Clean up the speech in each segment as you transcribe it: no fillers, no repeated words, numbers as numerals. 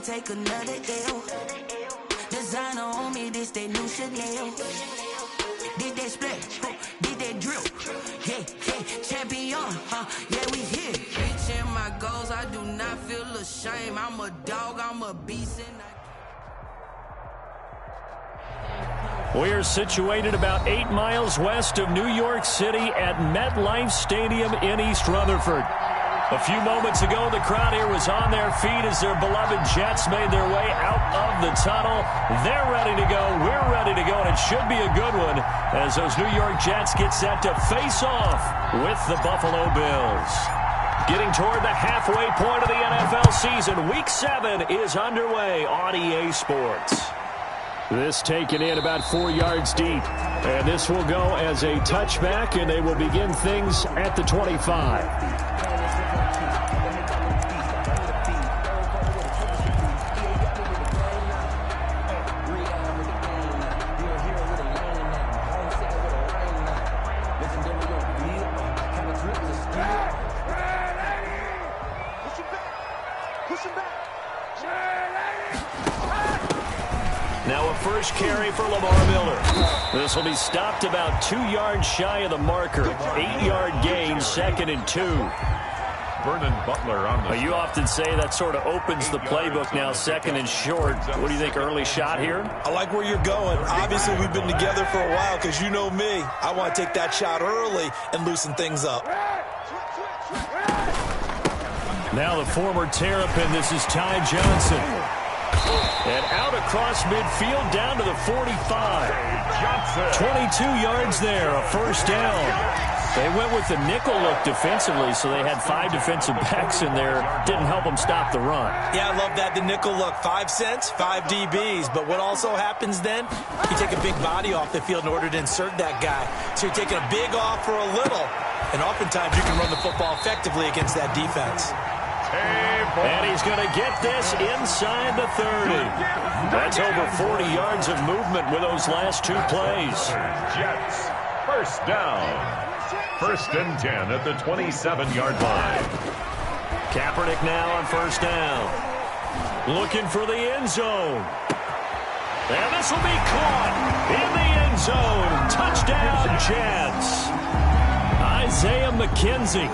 take another L. Designer on me, this they new Chanel. Did they split? Did they drill? Yeah, yeah, champion, yeah, we here. Reaching my goals, I do not feel ashamed. I'm a dog, I'm a beast, and We're situated about 8 miles west of New York City at MetLife Stadium in East Rutherford. A few moments ago, the crowd here was on their feet as their beloved Jets made their way out of the tunnel. They're ready to go. We're ready to go, and it should be a good one as those New York Jets get set to face off with the Buffalo Bills. Getting toward the halfway point of the NFL season, Week 7 is underway on EA Sports. This taken in about 4 yards deep. And this will go as a touchback, and they will begin things at the 25. Now a first carry for Lamar Miller. This will be stopped about 2 yards shy of the marker. 8-yard gain, 2nd and 2. Vernon Butler on the You often say that sort of opens the playbook now, 2nd and short. What do you think, early shot here? I like where you're going. Obviously, we've been together for a while because you know me. I want to take that shot early and loosen things up. Now the former Terrapin, this is Ty Johnson. And out across midfield down to the 45. 22 yards there, a first down. They went with the nickel look defensively, so they had 5 defensive backs in there. Didn't help them stop the run. Yeah, I love that, the nickel look. 5 cents, 5 DBs. But what also happens then, you take a big body off the field in order to insert that guy. So you're taking a big off for a little. And oftentimes you can run the football effectively against that defense. And he's going to get this inside the 30. That's over 40 yards of movement with those last 2 plays. Jets, first down. 1st and 10 at the 27-yard line. Kaepernick now on first down. Looking for the end zone. And this will be caught in the end zone. Touchdown, Jets. Isaiah McKenzie,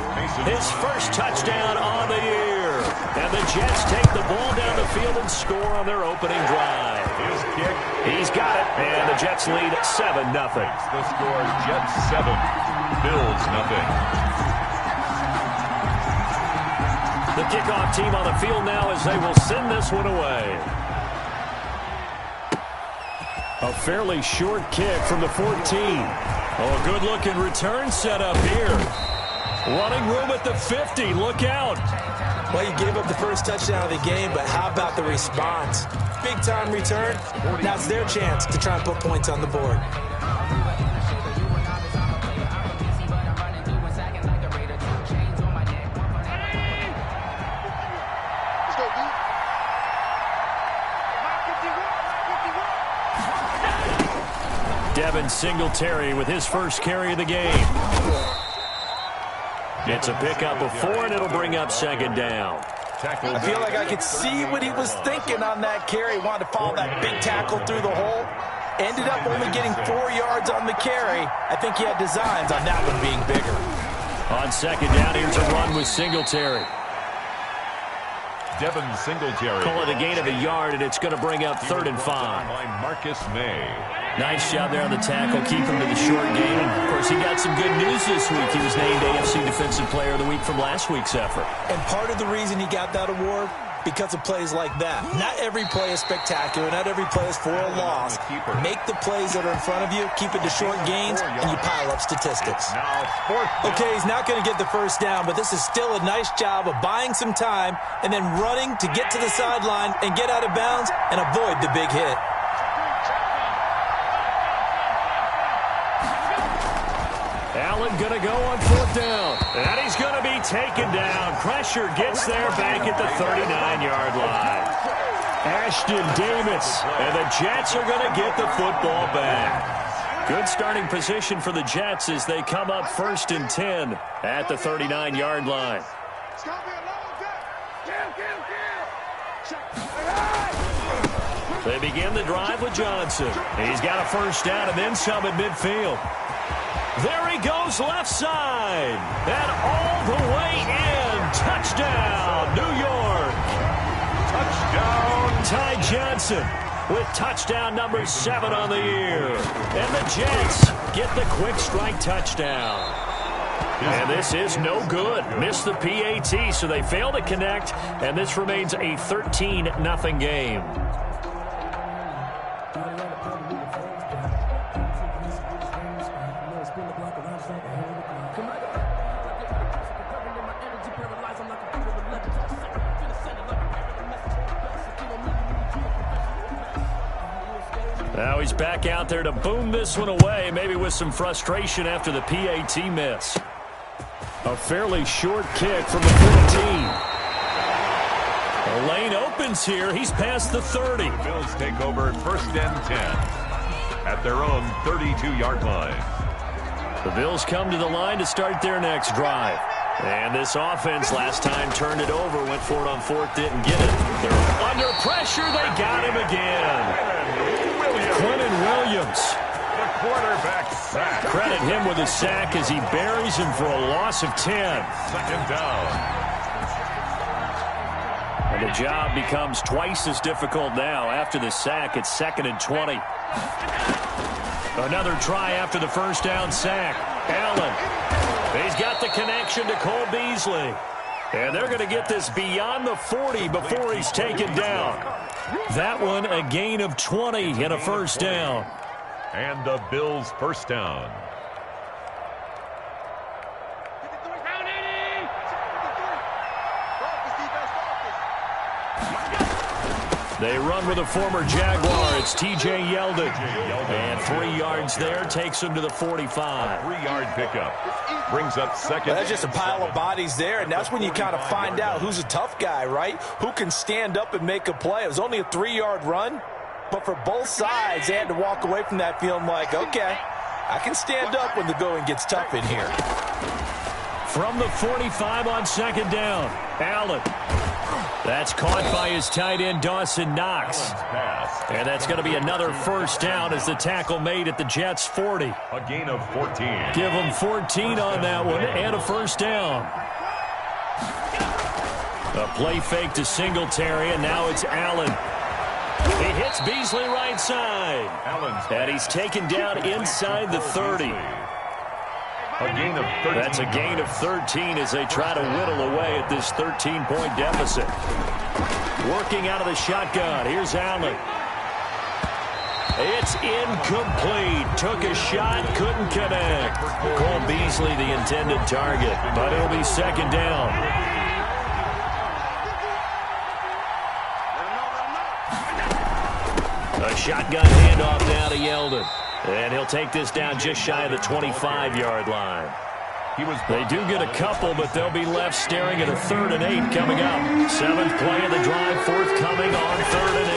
his first touchdown on the year. And the Jets take the ball down the field and score on their opening drive. His kick. He's got it, and the Jets lead 7-0. The score, Jets 7, Bills 0. The kickoff team on the field now as they will send this one away. A fairly short kick from the 14. Oh, a good-looking return set up here. Running room at the 50. Look out. Well, you gave up the first touchdown of the game, but how about the response? Big-time return. Now it's their chance to try and put points on the board. Devin Singletary with his first carry of the game. It's a pickup of 4, and it'll bring up 2nd down. I feel like I could see what he was thinking on that carry. Wanted to follow that big tackle through the hole. Ended up only getting 4 yards on the carry. I think he had designs on that one being bigger. On 2nd down, here's a run with Singletary. Devin Singletary. Call it a gain of a yard, and it's going to bring up 3rd and 5. By Marcus May. Nice job there on the tackle. Keep him to the short game. And, of course, he got some good news this week. He was named AFC Defensive Player of the Week from last week's effort. And part of the reason he got that award, because of plays like that. Not every play is spectacular. Not every play is for a loss. Make the plays that are in front of you, keep it to short gains, and you pile up statistics. Okay, he's not going to get the first down, but this is still a nice job of buying some time and then running to get to the sideline and get out of bounds and avoid the big hit. Allen going to go on 4th down. And he's going to be taken down. Pressure gets there back at the 39-yard line. Ashton Davis. And the Jets are going to get the football back. Good starting position for the Jets as they come up 1st and 10 at the 39-yard line. They begin the drive with Johnson. He's got a first down and then some at midfield. There he goes left side. And all the way in. Touchdown, New York. Touchdown. Ty Johnson with touchdown number 7 on the year. And the Jets get the quick strike touchdown. And this is no good. Missed the PAT, so they fail to connect, and this remains a 13-0 game. Now he's back out there to boom this one away, maybe with some frustration after the PAT miss. A fairly short kick from the 14. The lane opens here. He's past the 30. The Bills take over first and 10 at their own 32-yard line. The Bills come to the line to start their next drive. And this offense last time turned it over, went for it on fourth, didn't get it. They're under pressure. They got him again. Quentin Williams. The quarterback sack. Credit him with a sack as he buries him for a loss of 10. Second down. And the job becomes twice as difficult now. After the sack, it's 2nd and 20. Another try after the first down sack. Allen. He's got the connection to Cole Beasley. And they're going to get this beyond the 40 before he's taken down. That one a gain of 20 and a first down. And the Bills' first down. They run with a former Jaguar. It's T.J. Yeldon. And 3 yards there takes him to the 45. 3-yard pickup. Brings up second. Well, that's just a pile of bodies there, and that's when you kind of find out who's a tough guy, right? Who can stand up and make a play. It was only a 3-yard run, but for both sides, they had to walk away from that feeling like, okay, I can stand up when the going gets tough in here. From the 45 on second down, Allen. That's caught by his tight end, Dawson Knox. And that's going to be another first down as the tackle made at the Jets' 40. A gain of 14. Give them 14 on that one and a first down. A play fake to Singletary, and now it's Allen. He hits Beasley right side. And he's taken down inside the 30. A gain of 13. That's a gain of 13 as they try to whittle away at this 13-point deficit. Working out of the shotgun. Here's Allen. It's incomplete. Took a shot, couldn't connect. Cole Beasley, the intended target, but it'll be second down. A shotgun handoff now to Yeldon. And he'll take this down just shy of the 25-yard line. They do get a couple, but they'll be left staring at a 3rd and 8 coming up. 7th play of the drive, forthcoming on 3rd and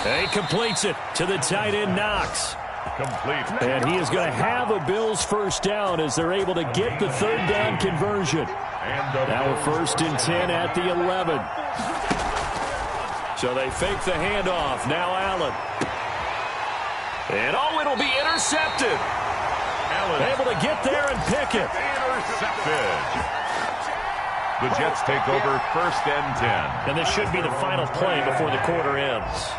8. He completes it to the tight end, Knox. Complete. And he is going to have a Bills first down as they're able to get the 3rd down conversion. Now a 1st and 10 at the 11. So they fake the handoff. Now Allen. And it'll be intercepted. Allen able to get there and pick it. Intercepted. The Jets take over 1st and 10. And this should be the final play before the quarter ends.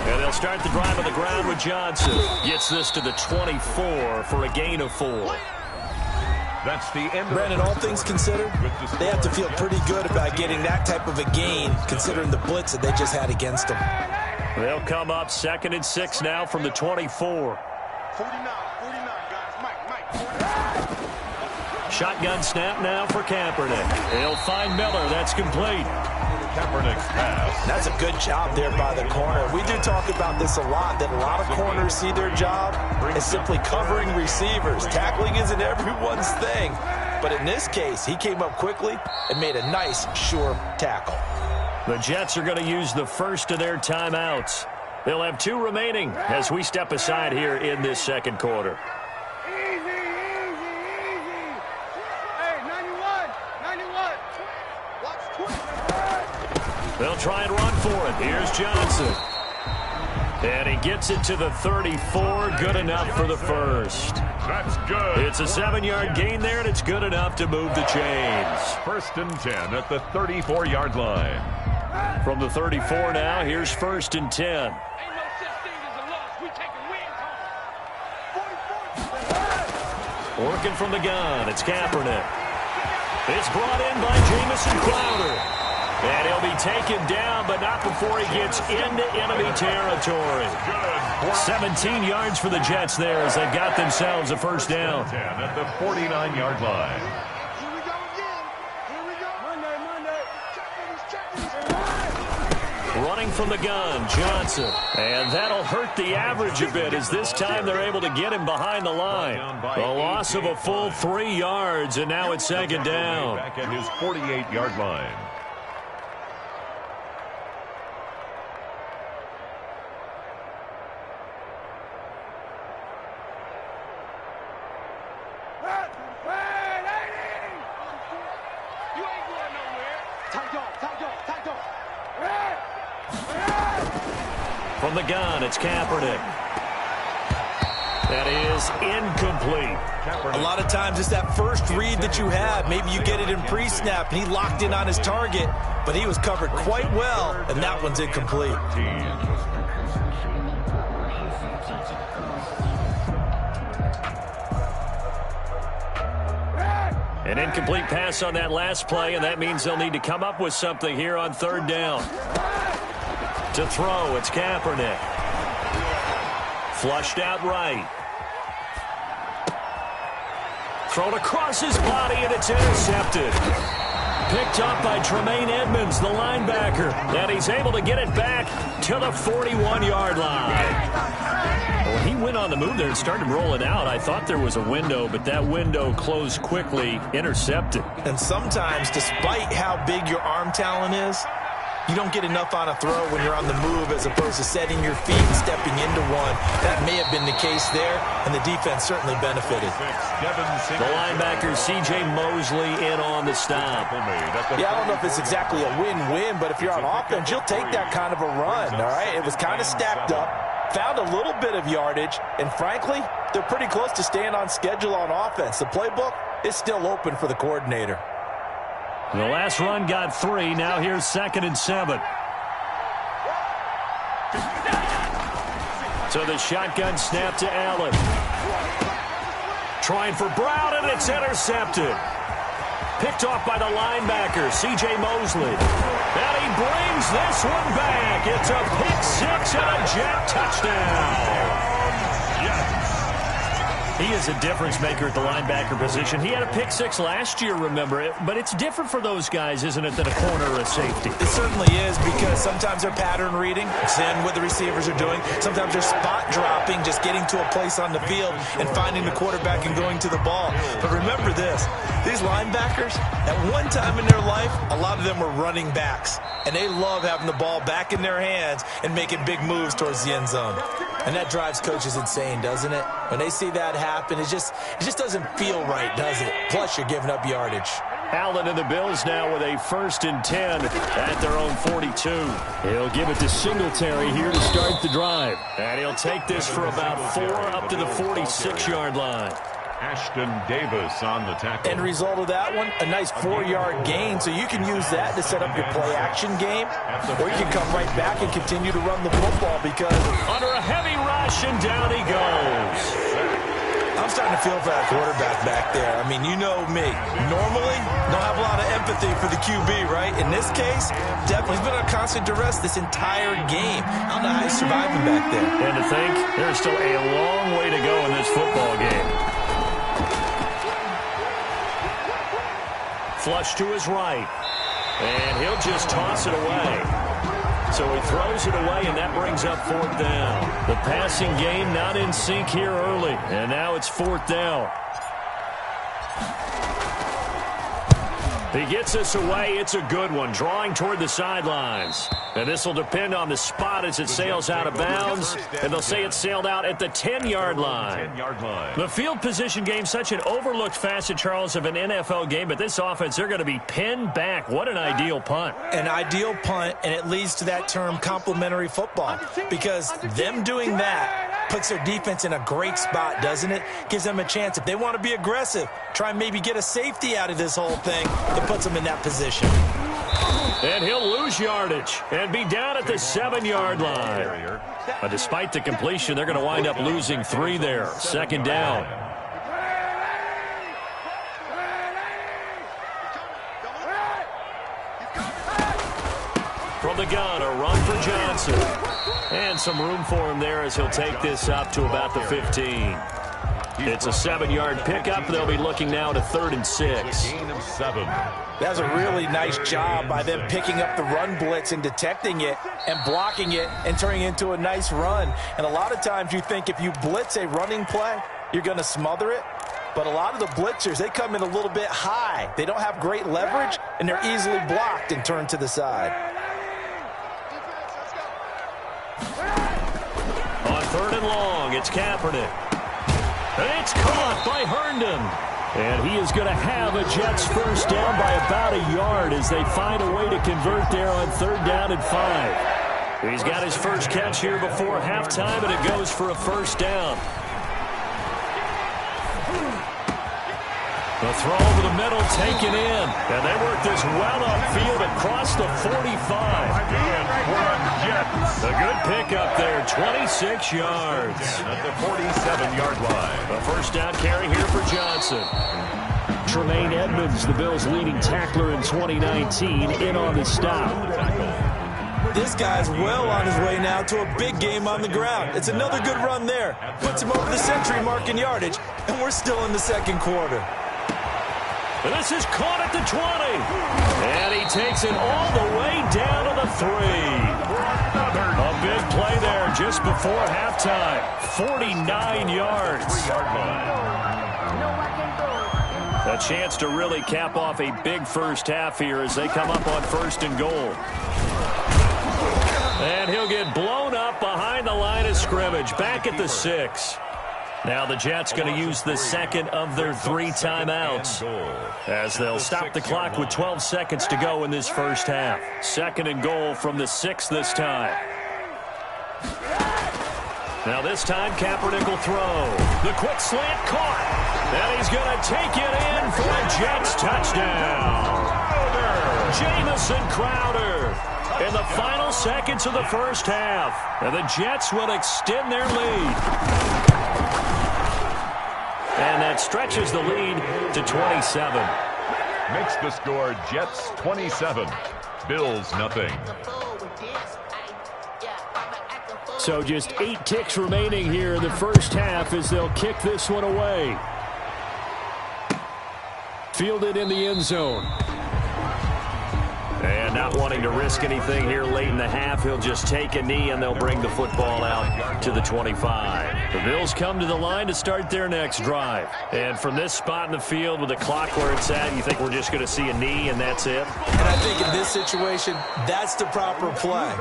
And they'll start the drive on the ground with Johnson. Gets this to the 24 for a gain of 4. That's the end. Brandon, all things considered, they have to feel pretty good about getting that type of a gain, considering the blitz that they just had against them. They'll come up 2nd and 6 now from the 24. 49, guys. Mike. Shotgun snap now for Kaepernick. They'll find Miller. That's complete. Kaepernick's pass. That's a good job there by the corner. We do talk about this a lot, that a lot of corners see their job as simply covering receivers. Tackling isn't everyone's thing. But in this case, he came up quickly and made a nice, sure tackle. The Jets are going to use the first of their timeouts. They'll have 2 remaining as we step aside here in this second quarter. Easy. Hey, 91. They'll try and run for it. Here's Johnson. And he gets it to the 34. Good enough for the first. That's good. It's a 7-yard gain there, and it's good enough to move the chains. 1st and 10 at the 34-yard line. From the 34 now, here's 1st and 10. Ain't no such thing as a loss. We taking wins home. Working from the gun, it's Kaepernick. It's brought in by Jamison Crowder. And he'll be taken down, but not before he gets into enemy territory. 17 yards for the Jets there as they've got themselves a first down. 10 at the 49-yard line. Here we go again. Here we go. Monday. Check these. Running from the gun, Johnson. And that'll hurt the average a bit as this time they're able to get him behind the line. The loss of a full 3 yards, and now it's 2nd down. Back at his 48-yard line. From the gun, it's Kaepernick. That is incomplete. A lot of times it's that first read that you have. Maybe you get it in pre-snap, and he locked in on his target, but he was covered quite well, and that one's incomplete. An incomplete pass on that last play, and that means they'll need to come up with something here on 3rd down. To throw, it's Kaepernick. Flushed out right. Thrown across his body, and it's intercepted. Picked up by Tremaine Edmonds, the linebacker. And he's able to get it back to the 41-yard line. Well, he went on the move there and started rolling out. I thought there was a window, but that window closed quickly, intercepted. And sometimes, despite how big your arm talent is, you don't get enough on a throw when you're on the move as opposed to setting your feet and stepping into one. That may have been the case there, and the defense certainly benefited. The linebacker, C.J. Mosley, in on the stop. Yeah, I don't know if it's exactly a win-win, but if you're on offense, you'll take that kind of a run, all right? It was kind of stacked up, found a little bit of yardage, and frankly, they're pretty close to staying on schedule on offense. The playbook is still open for the coordinator. The last run got 3. Now here's 2nd and 7. So the shotgun snap to Allen. Trying for Brown, and it's intercepted. Picked off by the linebacker, C.J. Mosley. And he brings this one back. It's a pick 6 and a Jet touchdown. He is a difference maker at the linebacker position. He had a pick 6 last year, remember it. But it's different for those guys, isn't it, than a corner or a safety? It certainly is, because sometimes they're pattern reading, seeing what the receivers are doing. Sometimes they're spot dropping, just getting to a place on the field and finding the quarterback and going to the ball. But remember this, these linebackers, at one time in their life, a lot of them were running backs. And they love having the ball back in their hands and making big moves towards the end zone. And that drives coaches insane, doesn't it? When they see that happen, it just doesn't feel right, does it? Plus, you're giving up yardage. Allen and the Bills now with a 1st and 10 at their own 42. He'll give it to Singletary here to start the drive. And he'll take this for about 4 up to the 46-yard line. Ashton Davis on the tackle. End result of that one, a nice 4-yard gain, so you can use that to set up your play-action game, or you can come right back and continue to run the football because... Under a heavy rush, and down he goes. I'm starting to feel for that quarterback back there. I mean, you know me. Normally, don't have a lot of empathy for the QB, right? In this case, definitely he's been on constant duress this entire game. I don't know how he's surviving back there. And to think, there's still a long way to go in this football game. Flush to his right. And he'll just toss it away. So he throws it away, and that brings up 4th down. The passing game not in sync here early. And now it's 4th down. He gets this away. It's a good one, drawing toward the sidelines. And this will depend on the spot as it sails out of bounds. And they'll say it sailed out at the 10-yard line. The field position game, such an overlooked facet, Charles, of an NFL game. But this offense, they're going to be pinned back. What an ideal punt. An ideal punt, and it leads to that term complementary football. Because them doing that puts their defense in a great spot, doesn't it? Gives them a chance. If they want to be aggressive, try and maybe get a safety out of this whole thing, that puts them in that position. And he'll lose yardage and be down at the 7-yard line. But despite the completion, they're going to wind up losing 3 there. Second down. From the gun, a run for Johnson. And some room for him there as he'll take this up to about the 15. It's a 7-yard pickup. They'll be looking now to 3rd and 6. That's a really nice job by them picking up the run blitz and detecting it and blocking it and turning it into a nice run. And a lot of times you think if you blitz a running play, you're going to smother it. But a lot of the blitzers, they come in a little bit high. They don't have great leverage, and they're easily blocked and turned to the side. On 3rd and long, it's Kaepernick. It's caught by Herndon. And he is going to have a Jets first down by about a yard as they find a way to convert there on 3rd down and 5. He's got his first catch here before halftime, and it goes for a first down. The throw over the middle taken in. And they work this well upfield across the 45. A good pickup there, 26 yards. At the 47-yard line. A first down carry here for Johnson. Tremaine Edmonds, the Bills' leading tackler in 2019, in on the stop. This guy's well on his way now to a big game on the ground. It's another good run there. Puts him over the century mark in yardage, and we're still in the second quarter. This is caught at the 20. And he takes it all the way down to the 3. A big play there just before halftime. 49 yards. A chance to really cap off a big first half here as they come up on 1st and goal. And he'll get blown up behind the line of scrimmage. Back at the 6. Now the Jets going to use the second of their 3 timeouts as they'll stop the clock with 12 seconds to go in this first half. 2nd and goal from the 6 this time. Now this time Kaepernick will throw. The quick slant caught. And he's going to take it in for a Jets touchdown. Jamison Crowder in the final seconds of the first half. And the Jets will extend their lead. And that stretches the lead to 27. Makes the score Jets 27, Bills nothing. So just 8 ticks remaining here in the first half as they'll kick this one away. Fielded in the end zone. And not wanting to risk anything here late in the half, he'll just take a knee and they'll bring the football out to the 25. The Bills come to the line to start their next drive. And from this spot in the field with the clock where it's at, you think we're just going to see a knee and that's it? And I think in this situation, that's the proper play.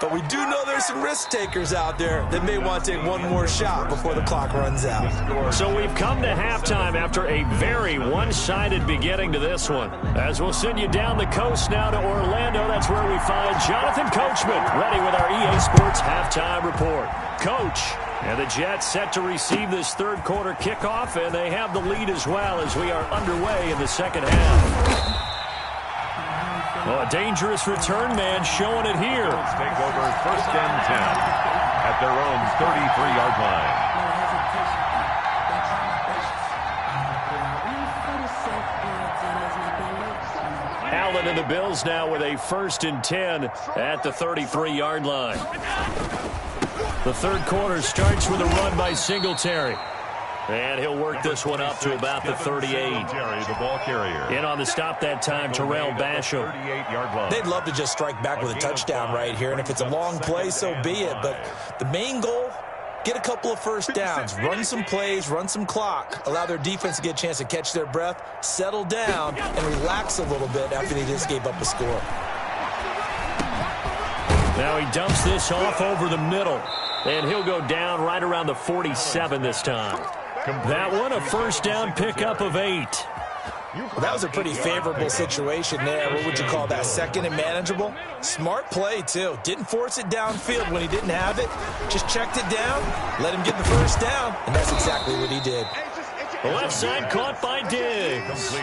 But we do know there's some risk takers out there that may want to take one more shot before the clock runs out. So we've come to halftime after a very one-sided beginning to this one. As we'll send you down the coast now to Orlando, that's where we find Jonathan Coachman ready with our EA Sports halftime report. Coach, and the Jets set to receive this third quarter kickoff, and they have the lead as well as we are underway in the second half. Well, a dangerous return man showing it here. Let's take over 1st and 10 at their own 33-yard line. Allen and the Bills now with a 1st and 10 at the 33-yard line. The third quarter starts with a run by Singletary. And he'll work this one up to about the 38. The ball carrier. In on the stop that time, Terrell Basham. They'd love to just strike back with a touchdown right here, and if it's a long play, so be it. But the main goal Get a couple of first downs, run some plays, run some clock, allow their defense to get a chance to catch their breath, settle down, and relax a little bit after they just gave up a score. Now he dumps this off over the middle, and he'll go down right around the 47 this time. That one, a first down pickup of 8. Well, that was a pretty favorable situation there. What would you call that, second and manageable? Smart play, too. Didn't force it downfield when he didn't have it. Just checked it down, let him get the first down, and that's exactly what he did. The left side caught by Diggs.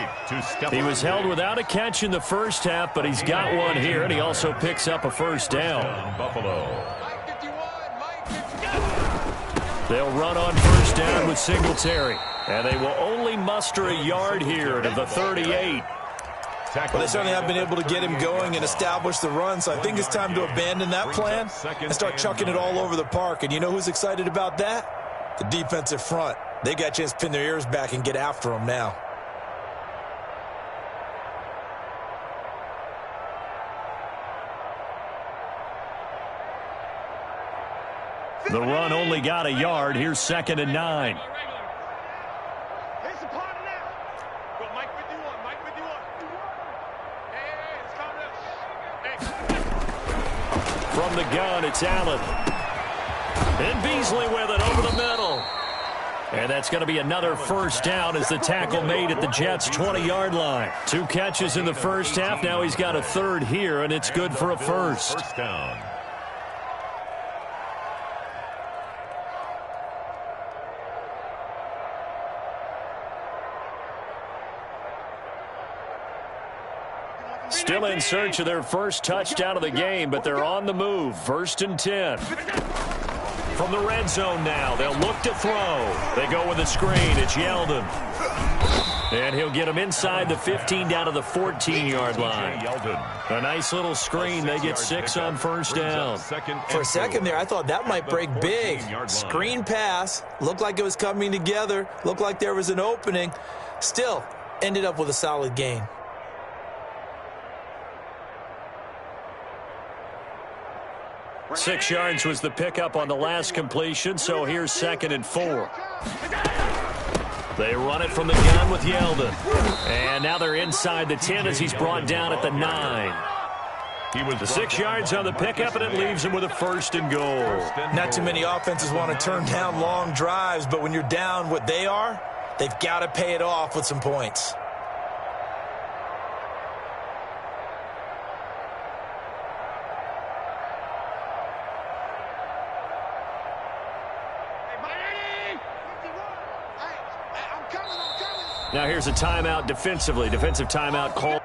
He was held without a catch in the first half, but he's got one here, and he also picks up a first down. Buffalo. They'll run on first down with Singletary, and they will only muster a yard here to the 38. Well, they certainly have been able to get him going and establish the run, so I think it's time to abandon that plan and start chucking it all over the park. And you know who's excited about that? The defensive front. They got a chance to pin their ears back and get after him now. The run only got a yard. Here's 2nd and 9. From the gun, it's Allen. And Beasley with it over the middle. And that's going to be another first down as the tackle made at the Jets' 20-yard line. 2 catches in the first half. Now he's got a third here, and it's good for a first. First down. Still in search of their first touchdown of the game, but they're on the move. 1st and 10. From the red zone now, they'll look to throw. They go with a screen. It's Yeldon. And he'll get him inside the 15 down to the 14-yard line. A nice little screen. They get 6 on first down. For a second there, I thought that might break big. Screen pass. Looked like it was coming together. Looked like there was an opening. Still, ended up with a solid gain. Six yards was the pickup on the last completion, so here's 2nd and 4. They run it from the gun with Yeldon. And now they're inside the 10 as he's brought down at the 9. The 6 yards on the pickup, and it leaves him with a 1st and goal. Not too many offenses want to turn down long drives, but when you're down what they are, they've got to pay it off with some points. Now here's a timeout defensively. Defensive timeout call.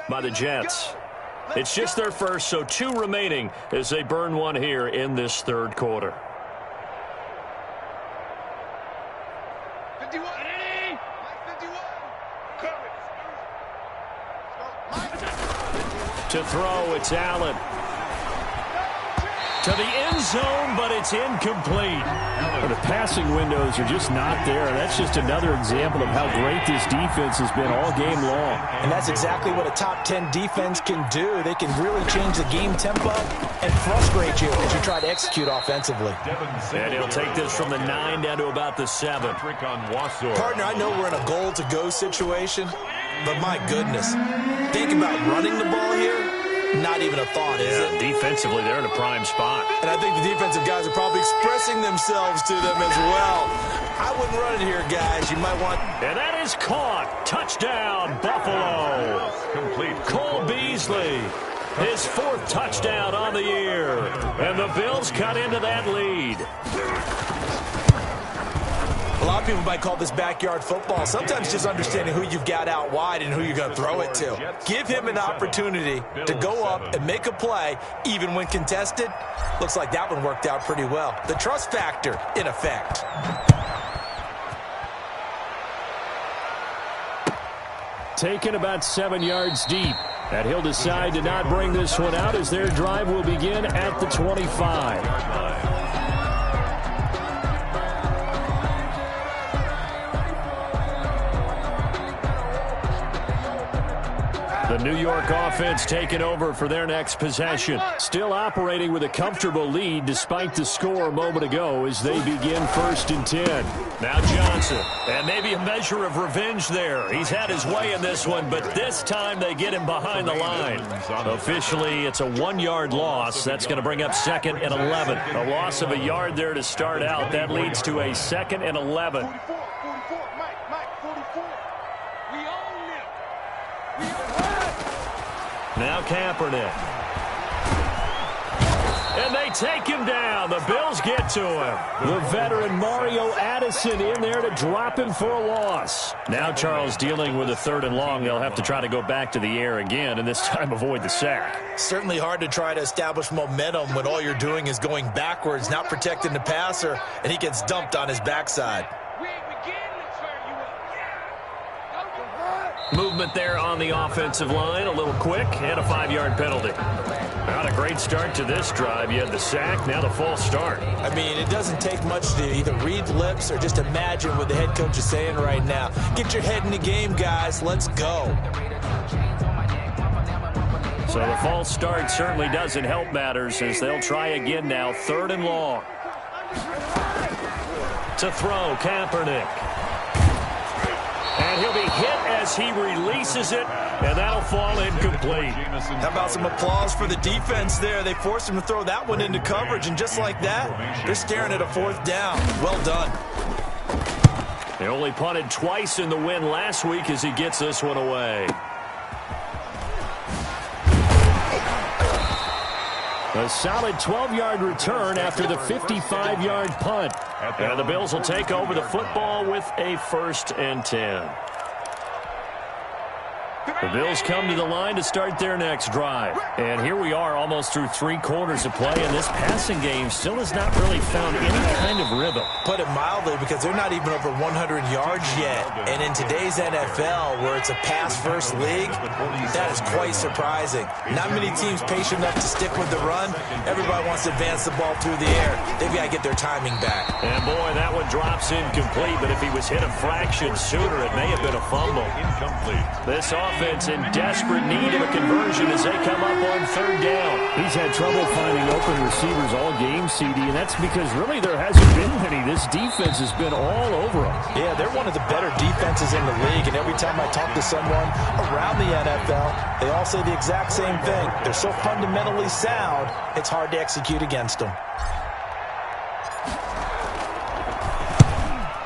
by the Jets. It's just their first, so 2 remaining as they burn one here in this third quarter. 51. 51. To throw, it's Allen. To the end zone, but it's incomplete. Well, the passing windows are just not there. That's just another example of how great this defense has been all game long. And that's exactly what a top 10 defense can do. They can really change the game tempo and frustrate you as you try to execute offensively. And he'll take this from the 9 down to about the 7. Partner, I know we're in a goal-to-go situation, but my goodness, think about running the ball here. Not even a thought, is it? Defensively, they're in a prime spot. And I think the defensive guys are probably expressing themselves to them as well. I wouldn't run it here, guys. You might want... And that is caught. Touchdown, Buffalo. Complete. Cole Beasley, his 4th touchdown on the year. And the Bills cut into that lead. A lot of people might call this backyard football. Sometimes just understanding who you've got out wide and who you're going to throw it to. Give him an opportunity to go up and make a play, even when contested. Looks like that one worked out pretty well. The trust factor, in effect. Taken about 7 yards deep. And he'll decide to not bring this one out as their drive will begin at the 25. The New York offense taking over for their next possession. Still operating with a comfortable lead despite the score a moment ago as they begin 1st and 10. Now Johnson. And maybe a measure of revenge there. He's had his way in this one, but this time they get him behind the line. Officially, it's a 1-yard loss. That's going to bring up 2nd and 11. A loss of a yard there to start out. That leads to a 2nd and 11. 44. Mike, 44. We own them. We own them. Now Kaepernick. And they take him down. The Bills get to him. The veteran Mario Addison in there to drop him for a loss. Now Charles dealing with a 3rd and long. They'll have to try to go back to the air again, and this time avoid the sack. Certainly hard to try to establish momentum when all you're doing is going backwards, not protecting the passer, and he gets dumped on his backside. Movement there on the offensive line, a little quick, and a 5-yard penalty. Not a great start to this drive. You had the sack, now the false start. I mean, it doesn't take much to either read lips or just imagine what the head coach is saying right now. Get your head in the game, guys. Let's go. So the false start certainly doesn't help matters as they'll try again now, 3rd and long. To throw, Kaepernick. And he'll be hit as he releases it, and that'll fall incomplete. How about some applause for the defense there? They forced him to throw that one into coverage, and just like that, they're staring at a 4th down. Well done. They only punted twice in the win last week as he gets this one away. A solid 12-yard return after the 55-yard punt. And the Bills will take over the football with a 1st and 10. The Bills come to the line to start their next drive. And here we are almost through 3 quarters of play, and this passing game still has not really found any kind of rhythm. Put it mildly, because they're not even over 100 yards yet. And in today's NFL, where it's a pass-first league, that is quite surprising. Not many teams patient enough to stick with the run. Everybody wants to advance the ball through the air. They've got to get their timing back. And boy, that one drops incomplete, but if he was hit a fraction sooner, it may have been a fumble. Incomplete. This offense in desperate need of a conversion as they come up on 3rd down. He's had trouble finding open receivers all game, CD, and that's because really there hasn't been many. This defense has been all over them. Yeah, they're one of the better defenses in the league, and every time I talk to someone around the NFL, they all say the exact same thing. They're so fundamentally sound, it's hard to execute against them.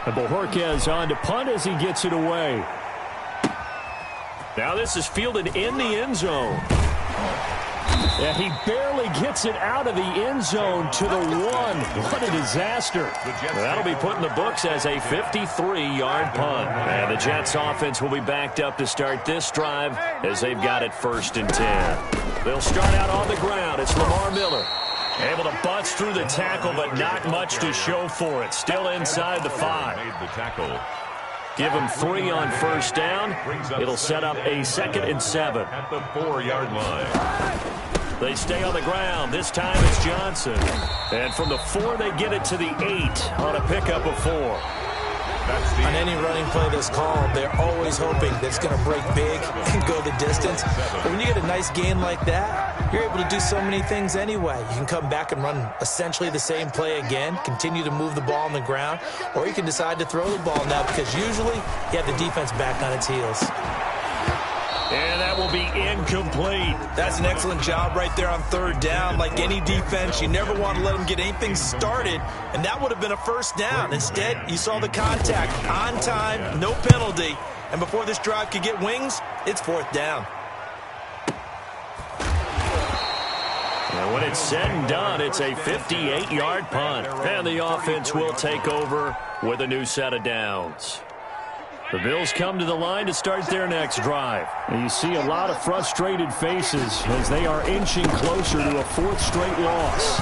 And Bojorquez on to punt as he gets it away. Now this is fielded in the end zone. Yeah, he barely gets it out of the end zone to the 1. What a disaster. That'll be put in the books as a 53-yard punt. And the Jets offense will be backed up to start this drive as they've got it 1st and 10. They'll start out on the ground. It's Lamar Miller. Able to bust through the tackle, but not much to show for it. Still inside the 5. Made the tackle. Give him 3 on 1st down. It'll set up a 2nd and 7. At the 4-yard line. They stay on the ground. This time it's Johnson. And from the 4, they get it to the 8 on a pickup of 4. On any running play that's called, they're always hoping that it's going to break big and go the distance. But when you get a nice gain like that, you're able to do so many things anyway. You can come back and run essentially the same play again, continue to move the ball on the ground, or you can decide to throw the ball now because usually you have the defense back on its heels. And that will be incomplete. That's an excellent job right there on 3rd down. Like any defense, you never want to let them get anything started, and that would have been a 1st down. Instead, you saw the contact on time, no penalty, and before this drive could get wings, it's 4th down. And when it's said and done, it's a 58-yard punt, and the offense will take over with a new set of downs. The Bills come to the line to start their next drive. And you see a lot of frustrated faces as they are inching closer to a 4th straight loss.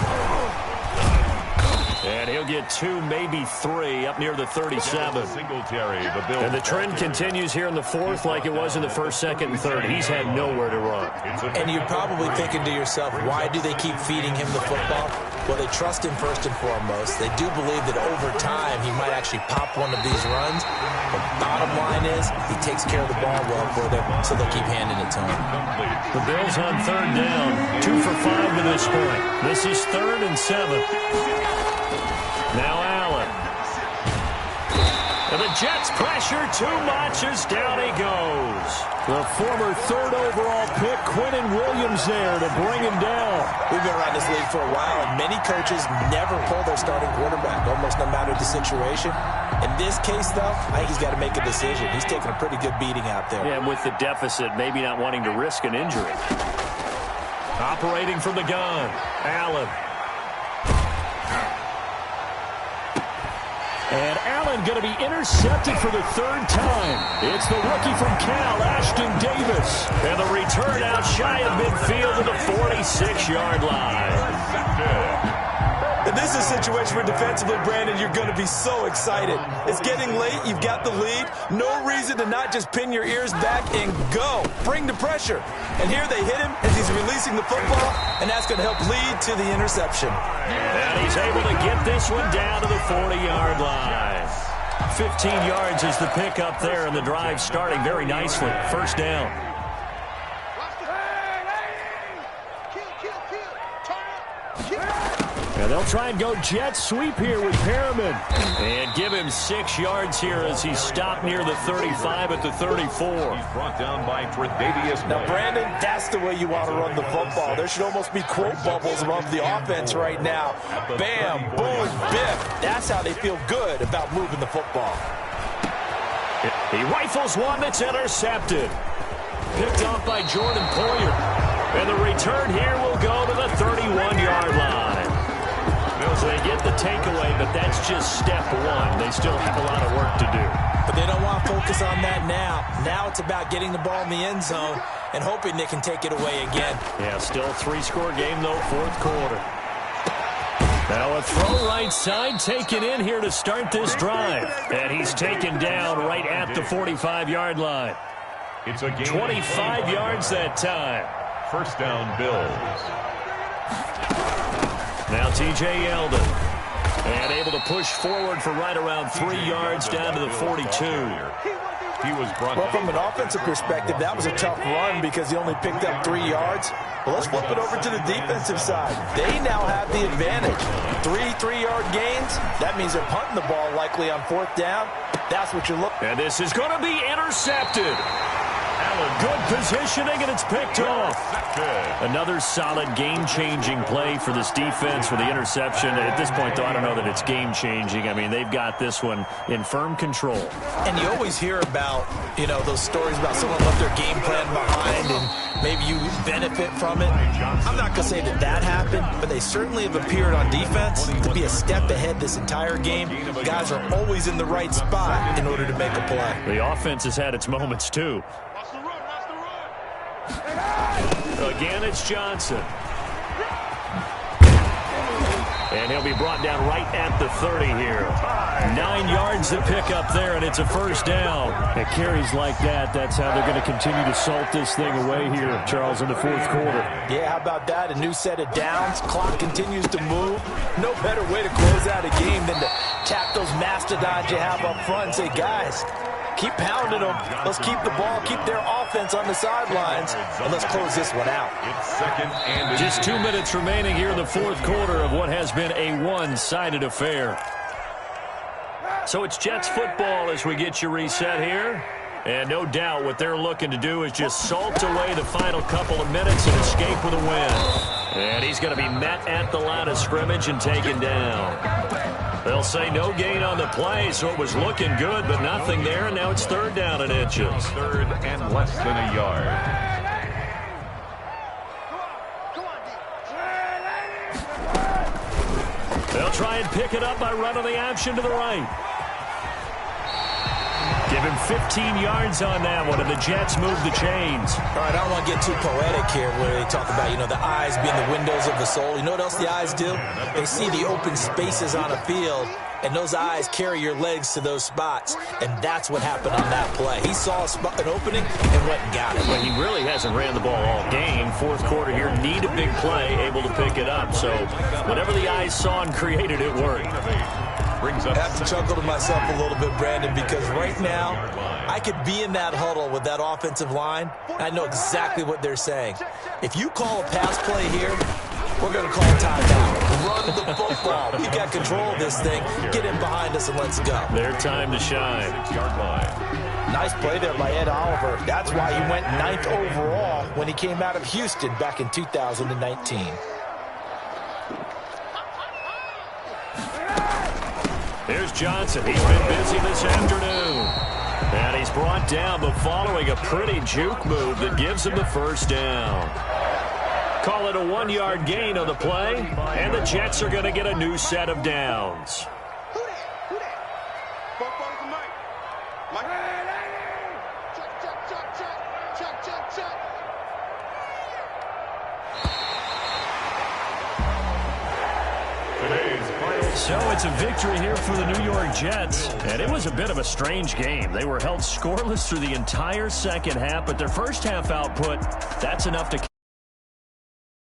And he'll get 2, maybe 3 up near the 37. And the trend continues here in the 4th like it was in the 1st, 2nd, and 3rd. He's had nowhere to run. And you're probably thinking to yourself, why do they keep feeding him the football? Well, they trust him first and foremost. They do believe that over time he might actually pop one of these runs. But bottom line is he takes care of the ball well for them, so they'll keep handing it to him. The Bills on 3rd down, 2 for 5 to this point. This is 3rd and 7. Now Allen. And the Jets pressure too much as down he goes. The former 3rd overall pick, Quinnen Williams there to bring him down. We've been around this league for a while, and many coaches never pull their starting quarterback, almost no matter the situation. In this case, though, I think he's got to make a decision. He's taking a pretty good beating out there. Yeah, and with the deficit, maybe not wanting to risk an injury. Operating from the gun, Allen. And Allen going to be intercepted for the 3rd time. It's the rookie from Cal, Ashton Davis. And the return out shy of midfield to the 46-yard line. And this is a situation where defensively, Brandon, you're going to be so excited. It's getting late. You've got the lead. No reason to not just pin your ears back and go. Bring the pressure. And here they hit him as he's releasing the football, and that's going to help lead to the interception. And he's able to get this one down to the 40-yard line. 15 yards is the pickup there, and the drive starting very nicely. 1st down. And they'll try and go jet sweep here with Perriman. And give him 6 yards here as he's stopped near the 35 at the 34. He's brought down by Tre'Davious. Now, Brandon, that's the way you want to run the football. There should almost be quote bubbles above the offense right now. Bam, boom, biff. That's how they feel good about moving the football. He rifles one that's intercepted. Picked off by Jordan Poyer. And the return here will go to the 31-yard line. So they get the takeaway, but that's just step 1. They still have a lot of work to do. But they don't want to focus on that now. Now it's about getting the ball in the end zone and hoping they can take it away again. Yeah, still a 3-score game, though, 4th quarter. Now a throw right side taken in here to start this drive. And he's taken down right at the 45-yard line. It's a game 25 yards that time. 1st down, Bills. Now T.J. Yeldon. And able to push forward for right around 3 yards down to the 42. He was brought well, from an offensive perspective, that was a tough run because he only picked up 3 yards. Well, let's flip it over to the defensive side. They now have the advantage. 3-3-yard gains. That means they're punting the ball likely on 4th down. That's what you're looking. And this is going to be intercepted. Good positioning, and it's picked off. Another solid game-changing play for this defense with the interception. At this point, though, I don't know that it's game-changing. I mean, they've got this one in firm control. And you always hear about, those stories about someone left their game plan behind and maybe you benefit from it. I'm not going to say that happened, but they certainly have appeared on defense to be a step ahead this entire game. Guys are always in the right spot in order to make a play. The offense has had its moments, too. Again, it's Johnson. And he'll be brought down right at the 30 here. 9 yards to pick up there, and it's a first down. It carries like that. That's how they're going to continue to salt this thing away here, Charles, in the fourth quarter. Yeah, how about that? A new set of downs. Clock continues to move. No better way to close out a game than to tap those mastodons you have up front and say, guys, keep pounding them. Let's keep the ball, keep their offense on the sidelines, and let's close this one out. Just 2 minutes remaining here in the fourth quarter of what has been a one-sided affair. So it's Jets football as we get you reset here. And no doubt what they're looking to do is just salt away the final couple of minutes and escape with a win. And he's going to be met at the line of scrimmage and taken down. They'll say no gain on the play, so it was looking good, but nothing there, and now it's third down and inches. Third and less than a yard. They'll try and pick it up by running the option to the right. Give him 15 yards on that one, and the Jets move the chains. All right, I don't want to get too poetic here where they talk about, the eyes being the windows of the soul. You know what else the eyes do? They see the open spaces on a field, and those eyes carry your legs to those spots, and that's what happened on that play. He saw an opening and went and got it. But he really hasn't ran the ball all game. Fourth quarter here, need a big play, able to pick it up. So whatever the eyes saw and created, it worked. I have to chuckle to myself a little bit, Brandon, because right now I could be in that huddle with that offensive line. I know exactly what they're saying. If you call a pass play here, we're going to call a timeout. Run the football. We got control of this thing. Get in behind us and let's go. Their time to shine. Nice play there by Ed Oliver. That's why he went 9th overall when he came out of Houston back in 2019. Here's Johnson. He's been busy this afternoon. And he's brought down, but following a pretty juke move that gives him the first down. Call it a 1-yard gain on the play, and the Jets are going to get a new set of downs. So it's a victory here for the New York Jets, and it was a bit of a strange game. They were held scoreless through the entire second half, but their first half output, that's enough to